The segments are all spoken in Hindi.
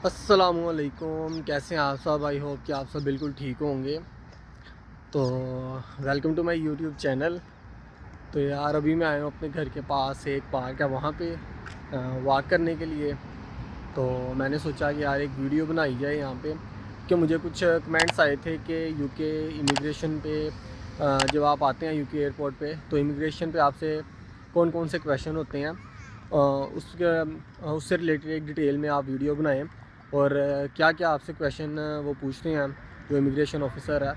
अस्सलामुअलैकुम, कैसे हैं आप सब। आई होप कि आप सब बिल्कुल ठीक होंगे। तो welcome to my YouTube channel. तो यार अभी मैं आया हूँ अपने घर के पास एक पार्क है वहाँ पे वॉक करने के लिए। तो मैंने सोचा कि यार एक वीडियो बनाई जाए यहाँ पे, कि मुझे कुछ कमेंट्स आए थे कि यूके इमिग्रेशन पे जब आप आते हैं यूके एयरपोर्ट पे, तो इमिग्रेशन पे आपसे कौन कौन से क्वेश्चन होते हैं, उससे रिलेटेड एक डिटेल में आप वीडियो बनाएं। और क्या क्या आपसे क्वेश्चन वो पूछते हैं जो इमिग्रेशन ऑफिसर है,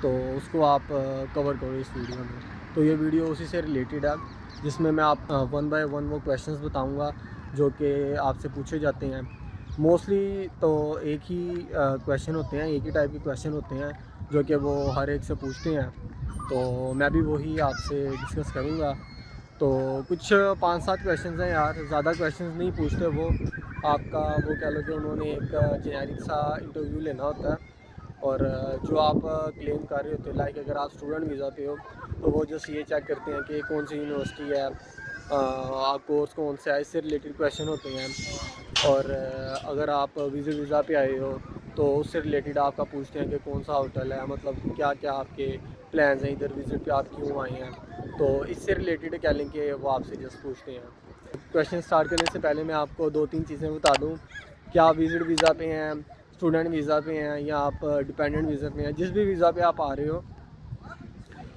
तो उसको आप कवर करो इस वीडियो में। तो ये वीडियो उसी से रिलेटेड है, जिसमें मैं आप वन बाय वन वो क्वेश्चंस बताऊंगा जो कि आपसे पूछे जाते हैं। मोस्टली तो एक ही क्वेश्चन होते हैं, एक ही टाइप के क्वेश्चन होते हैं जो कि वो हर एक से पूछते हैं। तो मैं भी वही आपसे डिस्कस करूँगा। तो कुछ 5-7 क्वेश्चंस हैं यार, ज़्यादा क्वेश्चंस नहीं पूछते वो। आपका वो कह लो कि उन्होंने एक जेनेरिक सा इंटरव्यू लेना होता है, और जो आप क्लेम कर रहे होते हैं, लाइक अगर आप स्टूडेंट वीज़ा पे हो तो वो जस्ट ये चेक करते हैं कि कौन सी यूनिवर्सिटी है, आप कोर्स कौन सा है, इससे रिलेटेड क्वेश्चन होते हैं। और अगर आप विज़िट वीज़ा पे आए हो तो उससे रिलेटेड आपका पूछते हैं कि कौन सा होटल है, मतलब क्या क्या आपके प्लान्स हैं, इधर विज़िट पे आप क्यों आए हैं। तो इससे रिलेटेड कह लें कि वो आपसे जस्ट पूछते हैं। क्वेश्चन स्टार्ट करने से पहले मैं आपको 2-3 चीज़ें बता दूं कि आप विज़िट वीज़ा पे हैं, स्टूडेंट वीज़ा पे हैं, या आप डिपेंडेंट वीज़ा पे हैं। जिस भी वीज़ा पे आप आ रहे हो,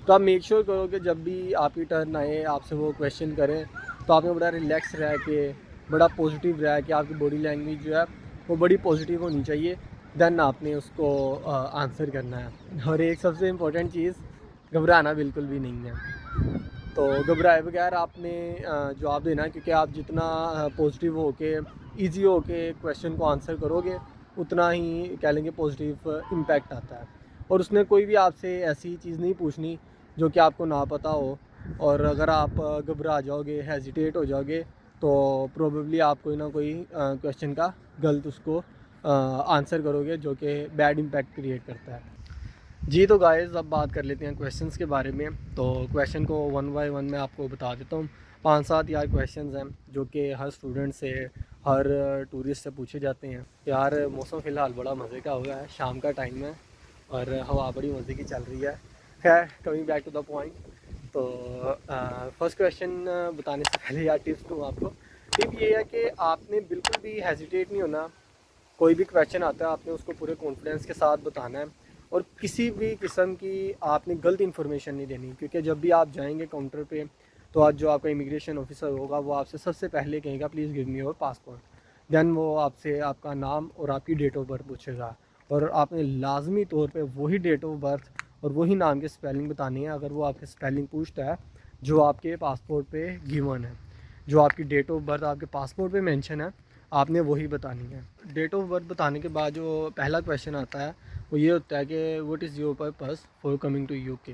तो आप मेक श्योर करो कि जब भी आपकी टर्न आए आपसे वो क्वेश्चन करें तो आपने बड़ा रिलैक्स रह के, बड़ा पॉजिटिव रह के, आपकी बॉडी लैंग्वेज जो है वो बड़ी पॉजिटिव होनी चाहिए। देन आपने उसको आंसर करना है। और एक सबसे इम्पोर्टेंट चीज़, घबराना बिल्कुल भी नहीं है। तो घबराए बगैर आपने जवाब देना है, क्योंकि आप जितना पॉजिटिव होके, ईजी होके क्वेश्चन को आंसर करोगे, उतना ही कह लेंगे पॉजिटिव इम्पैक्ट आता है। और उसने कोई भी आपसे ऐसी चीज़ नहीं पूछनी जो कि आपको ना पता हो। और अगर आप घबरा जाओगे, हेजिटेट हो जाओगे, तो प्रोबेबली आप कोई ना कोई क्वेश्चन का गलत उसको आंसर करोगे, जो कि बैड इम्पैक्ट क्रिएट करता है। जी, तो गाइज़ अब बात कर लेते हैं क्वेश्चंस के बारे में। तो क्वेश्चन को वन बाय वन मैं आपको बता देता हूँ। 5-7 यार क्वेश्चंस हैं जो कि हर स्टूडेंट से, हर टूरिस्ट से पूछे जाते हैं। यार मौसम फ़िलहाल बड़ा मज़े का हो गया है, शाम का टाइम है और हवा बड़ी मज़े की चल रही है। खैर, coming back to the point. तो फर्स्ट क्वेश्चन बताने से पहले यार टिप्स दूँ आपको। टिप ये है कि आपने बिल्कुल भी हेजिटेट नहीं होना। कोई भी क्वेश्चन आता है आपने उसको पूरे कॉन्फिडेंस के साथ बताना है, और किसी भी किस्म की आपने गलत इन्फॉर्मेशन नहीं देनी। क्योंकि जब भी आप जाएंगे काउंटर पे, तो आज जो आपका इमिग्रेशन ऑफिसर होगा वो आपसे सबसे पहले कहेगा please give me your passport. Then वो आपसे आपका नाम और आपकी डेट ऑफ बर्थ पूछेगा, और आपने लाजमी तौर पे वही डेट ऑफ बर्थ और वही नाम की स्पेलिंग बतानी है। अगर वो आपके स्पेलिंग पूछता है जो आपके पासपोर्ट पे गिवन है, जो आपकी डेट ऑफ बर्थ आपके पासपोर्ट पे मेंशन है, आपने वही बतानी है। डेट ऑफ बर्थ बताने के बाद जो पहला क्वेश्चन आता है वो ये होता है कि what is your purpose for coming to UK,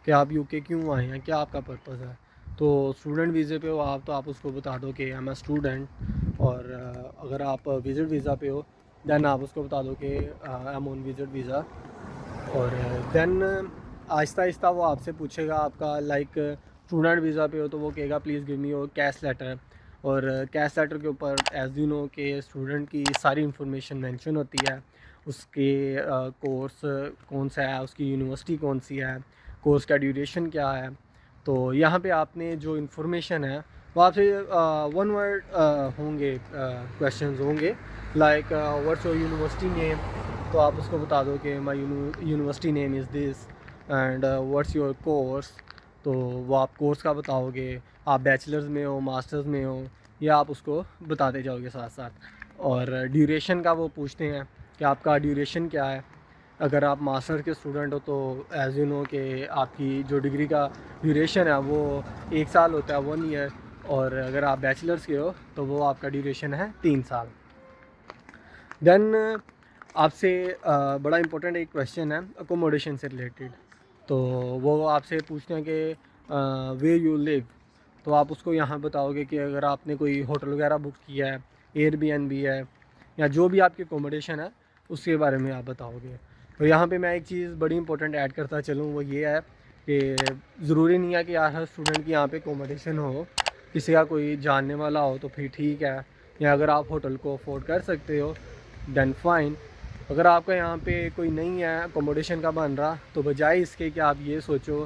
कि आप यूके क्यों आए हैं, क्या आपका पर्पस है। तो स्टूडेंट वीज़े पे हो आप, तो आप उसको बता दो कि आई एम अ स्टूडेंट। और अगर आप विज़िट वीज़ा पे हो, देन आप उसको बता दो कि I am on visit visa. और देन आहिस्ता आहिस्ता वो आपसे पूछेगा आपका, लाइक स्टूडेंट वीज़ा पे हो तो वो कहेगा please give me your CAS letter. और कैश लेटर के ऊपर एज यू नो के स्टूडेंट की सारी इंफॉर्मेशन मेंशन होती है। उसके कोर्स कौन सा है, उसकी यूनिवर्सिटी कौन सी है, कोर्स का ड्यूरेशन क्या है। तो यहाँ पे आपने जो इन्फॉर्मेशन है वो आपसे वन वर्ड होंगे, क्वेश्चंस होंगे, like what's your university name. तो आप उसको बता दो कि माई university name is this, and what's your course. तो वो आप कोर्स का बताओगे, आप बैचलर्स में हो, मास्टर्स में हो, या आप उसको बताते जाओगे साथ साथ। और ड्यूरेशन का वो पूछते हैं कि आपका ड्यूरेशन क्या है। अगर आप मास्टर के स्टूडेंट हो तो एज यू नो कि आपकी जो डिग्री का ड्यूरेशन है वो 1 साल होता है, 1 ईयर। और अगर आप बैचलर्स के हो तो वो आपका ड्यूरेशन है 3 साल। देन आपसे बड़ा इंपॉर्टेंट एक क्वेश्चन है अकोमोडेशन से रिलेटेड। तो वो आपसे पूछते हैं कि वे यू लिव। तो आप उसको यहाँ बताओगे कि अगर आपने कोई होटल वगैरह बुक किया है, एयरबीएनबी है, या जो भी आपकी अकोमोडेशन है उसके बारे में आप बताओगे। तो यहाँ पे मैं एक चीज़ बड़ी इंपॉर्टेंट ऐड करता चलूँ, वो ये है कि ज़रूरी नहीं है कि यार हर स्टूडेंट की यहाँ पे अकोमोडेशन हो। किसी का कोई जानने वाला हो तो फिर ठीक है, या अगर आप होटल को अफोर्ड कर सकते हो देन फाइन। अगर आपका यहाँ पे कोई नहीं है अकोमोडेशन का बन रहा, तो बजाय इसके कि आप ये सोचो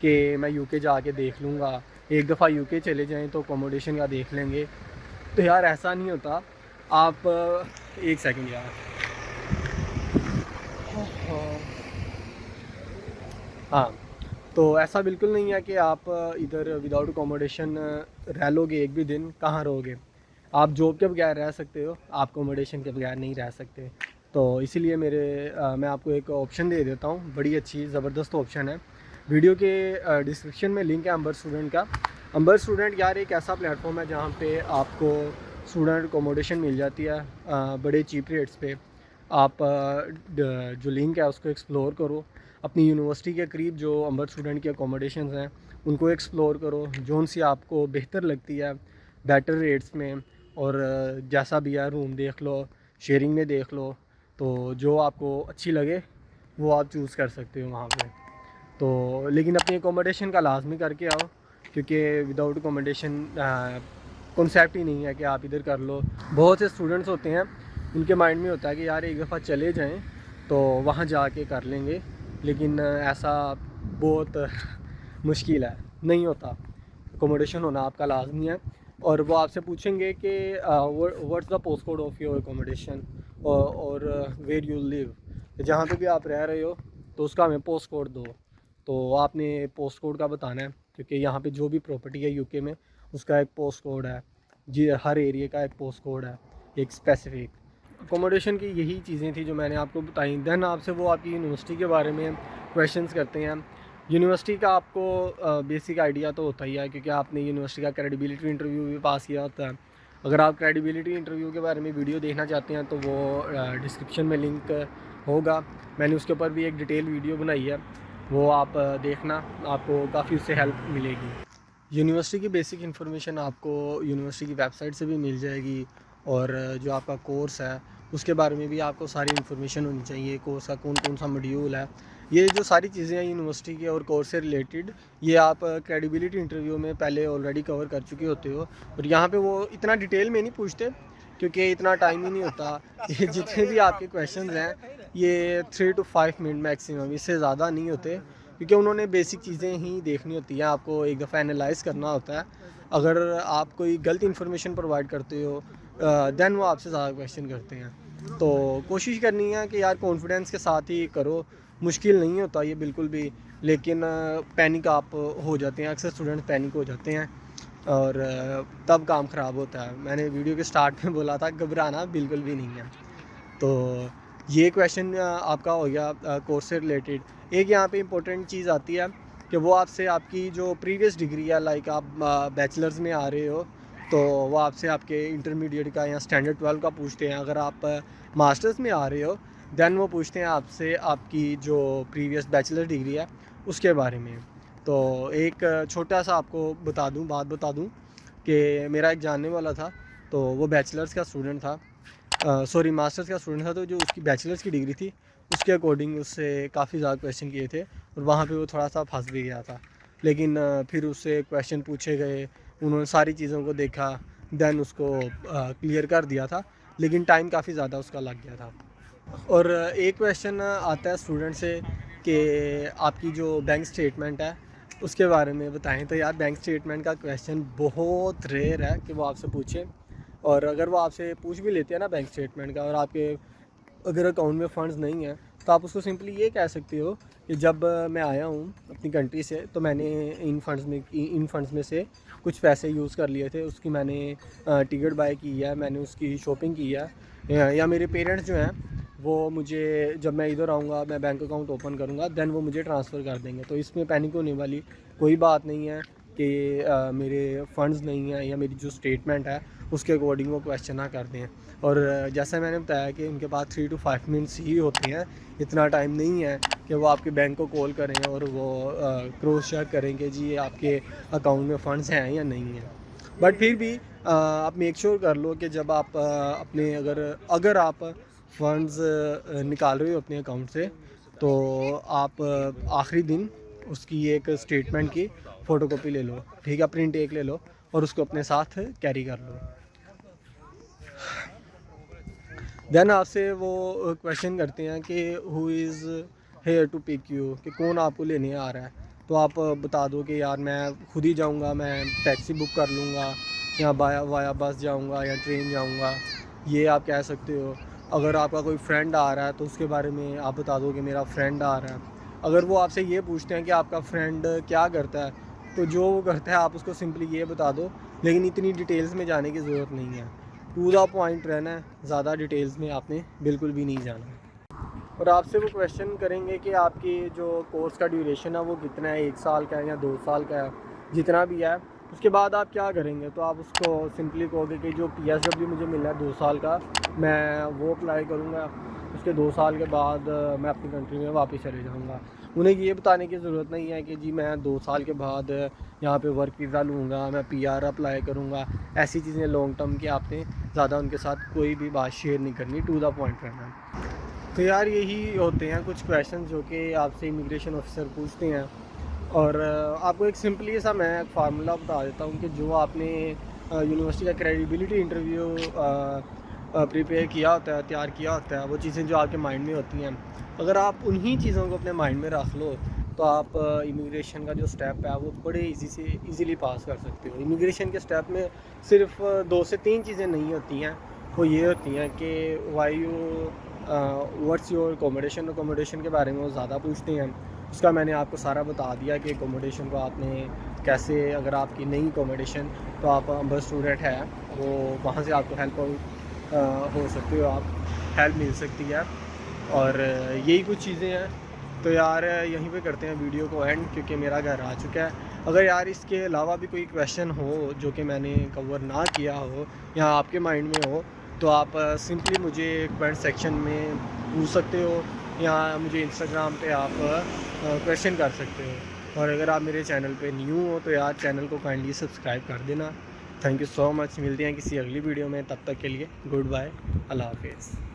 कि मैं यूके जाके देख लूँगा, एक दफ़ा यूके चले जाएं तो अकोमोडेशन का देख लेंगे, तो यार ऐसा नहीं होता। आप एक सेकंड यार, हाँ, तो ऐसा बिल्कुल नहीं है कि आप इधर विदाउट अकोमोडेशन रह लोगे एक भी दिन। कहाँ रहोगे? आप जॉब के बगैर रह सकते हो, आप अकोमोडेशन के बगैर नहीं रह सकते। तो इसीलिए मैं आपको एक ऑप्शन दे देता हूँ, बड़ी अच्छी ज़बरदस्त ऑप्शन है। वीडियो के डिस्क्रिप्शन में लिंक है अंबर स्टूडेंट का। अंबर स्टूडेंट यार एक ऐसा प्लेटफॉर्म है जहाँ पे आपको स्टूडेंट अकोमोडेशन मिल जाती है बड़े चीप रेट्स पे। आप जो लिंक है उसको एक्सप्लोर करो, अपनी यूनिवर्सिटी के करीब जो अंबर स्टूडेंट की अकोमोडेशन हैं उनको एक्सप्लोर करो, जोन सी आपको बेहतर लगती है बेटर रेट्स में। और जैसा भी है रूम देख लो, शेयरिंग में देख लो, तो जो आपको अच्छी लगे वो आप चूज़ कर सकते हो वहाँ पे। तो लेकिन अपनी अकोमोडेशन का लाजमी करके आओ, क्योंकि विदाउट अकोमोडेशन कॉन्सेप्ट ही नहीं है कि आप इधर कर लो। बहुत से स्टूडेंट्स होते हैं उनके माइंड में होता है कि यार एक दफ़ा चले जाएं तो वहाँ जाके कर लेंगे, लेकिन ऐसा बहुत मुश्किल है, नहीं होता। अकोमोडेशन होना आपका लाजमी है। और वो आपसे पूछेंगे कि what's the post code of your accommodation और वेयर यू लिव, जहाँ पे भी आप रह रहे हो तो उसका हमें पोस्ट कोड दो। तो आपने पोस्ट कोड का बताना है, क्योंकि यहाँ पे जो भी प्रॉपर्टी है यूके में उसका एक पोस्ट कोड है जी, हर एरिया का एक पोस्ट कोड है, एक स्पेसिफिक। अकोमोडेशन की यही चीज़ें थी जो मैंने आपको बताई। देन आपसे वो आपकी यूनिवर्सिटी के बारे में क्वेश्चंस करते हैं। यूनिवर्सिटी का आपको बेसिक आइडिया तो होता ही है, क्योंकि आपने यूनिवर्सिटी का क्रेडिबिलिटी इंटरव्यू भी पास किया होता है। अगर आप क्रेडिबिलिटी इंटरव्यू के बारे में वीडियो देखना चाहते हैं तो वो डिस्क्रिप्शन में लिंक होगा, मैंने उसके ऊपर भी एक डिटेल वीडियो बनाई है, वो आप देखना, आपको काफ़ी उससे हेल्प मिलेगी। यूनिवर्सिटी की बेसिक इन्फॉर्मेशन आपको यूनिवर्सिटी की वेबसाइट से भी मिल जाएगी, और जो आपका कोर्स है उसके बारे में भी आपको सारी इन्फॉर्मेशन होनी चाहिए, कोर्स का कौन कौन सा मॉड्यूल है, ये जो सारी चीज़ें हैं यूनिवर्सिटी के और कोर्स से रिलेटेड, ये आप क्रेडिबिलिटी इंटरव्यू में पहले ऑलरेडी कवर कर चुके होते हो। और यहाँ पे वो इतना डिटेल में नहीं पूछते, क्योंकि इतना टाइम ही नहीं होता। ये जितने भी आपके क्वेश्चन हैं ये 3 to 5 मिनट मैक्सिमम, इससे ज़्यादा नहीं होते, क्योंकि उन्होंने बेसिक चीज़ें ही देखनी होती हैं, आपको एक दफ़ा एनालाइज़ करना होता है। अगर आप कोई गलत इन्फॉर्मेशन प्रोवाइड करते हो देन वो आपसे ज़्यादा क्वेश्चन करते हैं। तो कोशिश करनी है कि यार कॉन्फिडेंस के साथ ही करो, मुश्किल नहीं होता ये बिल्कुल भी, लेकिन पैनिक आप हो जाते हैं, अक्सर स्टूडेंट पैनिक हो जाते हैं और तब काम ख़राब होता है। मैंने वीडियो के स्टार्ट में बोला था घबराना बिल्कुल भी नहीं है। तो ये क्वेश्चन आपका हो गया कोर्स से रिलेटेड। एक यहाँ पे इम्पोर्टेंट चीज़ आती है कि वो आपसे आपकी जो प्रीवियस डिग्री है, लाइक आप बैचलर्स में आ रहे हो तो वो आपसे आपके इंटरमीडिएट का या स्टैंडर्ड 12 का पूछते हैं। अगर आप मास्टर्स में आ रहे हो देन वो पूछते हैं आपसे आपकी जो प्रीवियस बैचलर डिग्री है उसके बारे में। तो एक छोटा सा आपको बात बता दूं कि मेरा एक जानने वाला था, तो वो बैचलर्स का स्टूडेंट था, मास्टर्स का स्टूडेंट था। तो जो उसकी बैचलर्स की डिग्री थी उसके अकॉर्डिंग उससे काफ़ी ज़्यादा क्वेश्चन किए थे और वहाँ पे वो थोड़ा सा फंस भी गया था। लेकिन फिर उससे क्वेश्चन पूछे गए, उन्होंने सारी चीज़ों को देखा, देन उसको क्लियर कर दिया था, लेकिन टाइम काफ़ी ज़्यादा उसका लग गया था। और एक क्वेश्चन आता है स्टूडेंट से कि आपकी जो बैंक स्टेटमेंट है उसके बारे में बताएं। तो यार बैंक स्टेटमेंट का क्वेश्चन बहुत रेयर है कि वो आपसे पूछे, और अगर वो आपसे पूछ भी लेते हैं ना बैंक स्टेटमेंट का, और आपके अगर अकाउंट में फ़ंड्स नहीं हैं तो आप उसको सिंपली ये कह सकते हो कि जब मैं आया हूँ अपनी कंट्री से तो मैंने इन फंड्स में से कुछ पैसे यूज़ कर लिए थे, उसकी मैंने टिकट बाय की है, मैंने उसकी शॉपिंग की है, या मेरे पेरेंट्स जो हैं वो मुझे जब मैं इधर आऊँगा मैं बैंक अकाउंट ओपन करूँगा देन वो मुझे ट्रांसफ़र कर देंगे। तो इसमें पैनिक होने वाली कोई बात नहीं है कि मेरे फ़ंड्स नहीं हैं या मेरी जो स्टेटमेंट है उसके अकॉर्डिंग वो क्वेश्चन ना कर दें। और जैसा मैंने बताया कि उनके पास 3 to 5 मिनट्स ही होते हैं, इतना टाइम नहीं है कि वो आपके बैंक को कॉल करें और वो क्रॉस चेक करें कि जी आपके अकाउंट में फ़ंड्स हैं या नहीं हैं। बट फिर भी आप मेक श्योर कर लो कि जब आप अपने अगर आप फ़ंड्स निकाल रहे हो अपने अकाउंट से तो आप आखिरी दिन उसकी एक स्टेटमेंट की फ़ोटोकॉपी ले लो, ठीक है, प्रिंट एक ले लो और उसको अपने साथ कैरी कर लो। देन आपसे वो क्वेश्चन करते हैं कि who is here to pick you, कि कौन आपको लेने आ रहा है। तो आप बता दो कि यार मैं खुद ही जाऊंगा, मैं टैक्सी बुक कर लूँगा, या वाया बस जाऊंगा या ट्रेन जाऊंगा, ये आप कह सकते हो। अगर आपका कोई फ्रेंड आ रहा है तो उसके बारे में आप बता दो कि मेरा फ्रेंड आ रहा है। अगर वो आपसे ये पूछते हैं कि आपका फ्रेंड क्या करता है, तो जो वो करता है आप उसको सिंपली ये बता दो, लेकिन इतनी डिटेल्स में जाने की ज़रूरत नहीं है। टू द पॉइंट रहना है, ज़्यादा डिटेल्स में आपने बिल्कुल भी नहीं जाना है। और आपसे वो क्वेश्चन करेंगे कि आपकी जो कोर्स का ड्यूरेशन है वो कितना है, 1 साल का है या 2 साल का है, जितना भी है। उसके बाद आप क्या करेंगे, तो आप उसको सिंपली कहोगे कि जो PSW मुझे मिला है 2 साल का, मैं वो अप्लाई करूँगा। उसके 2 साल के बाद मैं अपनी कंट्री में वापस चले जाऊँगा। उन्हें ये बताने की ज़रूरत नहीं है कि जी मैं 2 साल के बाद यहाँ पे वर्क वीज़ा लूँगा, मैं PR अप्लाई करूँगा। ऐसी चीज़ें लॉन्ग टर्म की आपने ज़्यादा उनके साथ कोई भी बात शेयर नहीं करनी, टू द पॉइंट रहना है। तो यार यही होते हैं कुछ क्वेश्चन जो कि आपसे इमिग्रेशन ऑफिसर पूछते हैं। और आपको एक सिंपली सा मैं एक फार्मूला बता देता हूँ कि जो आपने यूनिवर्सिटी का क्रेडिबिलिटी इंटरव्यू प्रिपेयर किया होता है, तैयार किया होता है, वो चीज़ें जो आपके माइंड में होती हैं, अगर आप उन्हीं चीज़ों को अपने माइंड में रख लो तो आप इमिग्रेशन का जो स्टेप है वो बड़े इजीली पास कर सकते हो। इमिग्रेशन के स्टेप में सिर्फ 2 से 3 चीज़ें नहीं होती हैं। वो ये होती हैं कि why you what's your accommodation के बारे में वो ज़्यादा पूछते हैं। उसका मैंने आपको सारा बता दिया कि अकोमोडेशन को आपने कैसे, अगर आपकी नई अकोमोडेशन तो आप बस स्टूडेंट है वो वहाँ से आपको हेल्प हो सकते हो, आप हेल्प मिल सकती है। और यही कुछ चीज़ें हैं। तो यार यहीं पे करते हैं वीडियो को एंड, क्योंकि मेरा घर आ चुका है। अगर यार इसके अलावा भी कोई क्वेश्चन हो जो कि मैंने कवर ना किया हो या आपके माइंड में हो, तो आप सिंपली मुझे कमेंट सेक्शन में पूछ सकते हो, या मुझे इंस्टाग्राम पे आप क्वेश्चन कर सकते हो। और अगर आप मेरे चैनल पे न्यू हो तो यार चैनल को काइंडली सब्सक्राइब कर देना। Thank you so much. मिलते हैं किसी अगली वीडियो में, तब तक के लिए गुड बाय, अल्लाह हाफिज़।